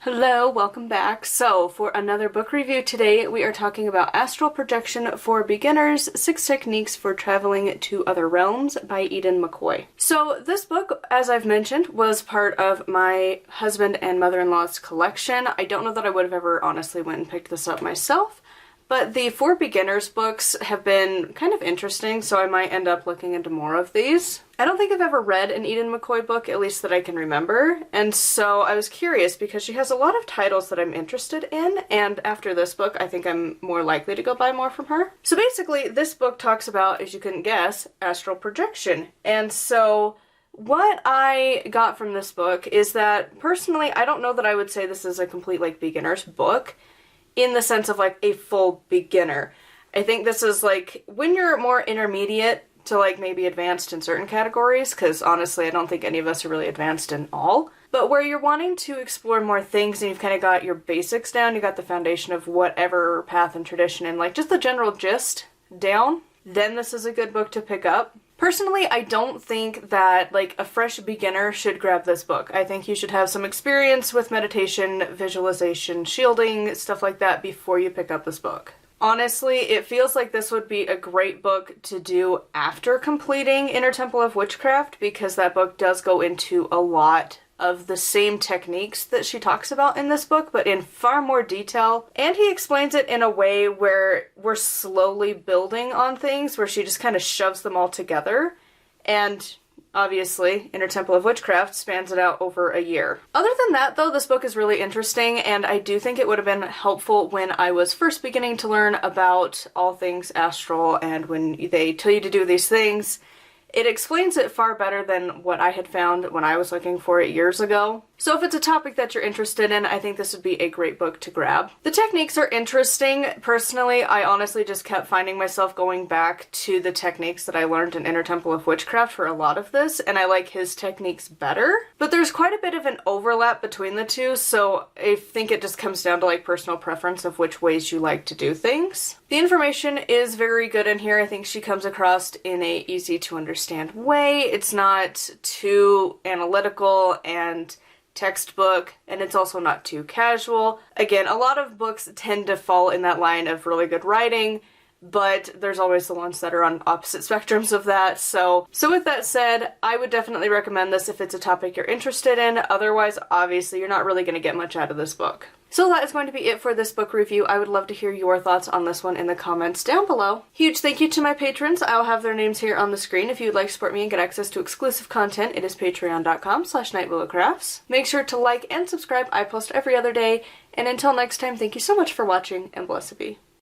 Hello, welcome back. So, for another book review today, we are talking about Astral Projection for Beginners, 6 Techniques for Traveling to Other Realms by Edain McCoy. So, this book, as I've mentioned, was part of my husband and mother-in-law's collection. I don't know that I would have ever honestly went and picked this up myself, but the For Beginners books have been kind of interesting, so I might end up looking into more of these. I don't think I've ever read an Edain McCoy book, at least that I can remember, and so I was curious because she has a lot of titles that I'm interested in, and after this book I think I'm more likely to go buy more from her. So basically, this book talks about, as you couldn't guess, astral projection. And so what I got from this book is that, personally, I don't know that I would say this is a complete, beginner's book, in the sense of, a full beginner. I think this is, when you're more intermediate to, maybe advanced in certain categories, because honestly, I don't think any of us are really advanced in all, but where you're wanting to explore more things and you've kind of got your basics down, you got the foundation of whatever path and tradition and, just the general gist down, then this is a good book to pick up. Personally, I don't think that, a fresh beginner should grab this book. I think you should have some experience with meditation, visualization, shielding, stuff like that before you pick up this book. Honestly, it feels like this would be a great book to do after completing Inner Temple of Witchcraft, because that book does go into a lot of the same techniques that she talks about in this book, but in far more detail. And he explains it in a way where we're slowly building on things, where she just kind of shoves them all together. And obviously, Inner Temple of Witchcraft spans it out over a year. Other than that, though, this book is really interesting, and I do think it would have been helpful when I was first beginning to learn about all things astral, and when they tell you to do these things. It explains it far better than what I had found when I was looking for it years ago. So if it's a topic that you're interested in, I think this would be a great book to grab. The techniques are interesting. Personally, I honestly just kept finding myself going back to the techniques that I learned in Inner Temple of Witchcraft for a lot of this, and I like his techniques better. But there's quite a bit of an overlap between the two, so I think it just comes down to personal preference of which ways you like to do things. The information is very good in here. I think she comes across in a easy to understand way. It's not too analytical and textbook, and it's also not too casual. Again, a lot of books tend to fall in that line of really good writing, but there's always the ones that are on opposite spectrums of that. So with that said, I would definitely recommend this if it's a topic you're interested in. Otherwise, obviously, you're not really going to get much out of this book. So that is going to be it for this book review. I would love to hear your thoughts on this one in the comments down below. Huge thank you to my patrons. I'll have their names here on the screen. If you would like to support me and get access to exclusive content, it is patreon.com/nightwillowcrafts. Make sure to like and subscribe. I post every other day. And until next time, thank you so much for watching, and blessed be.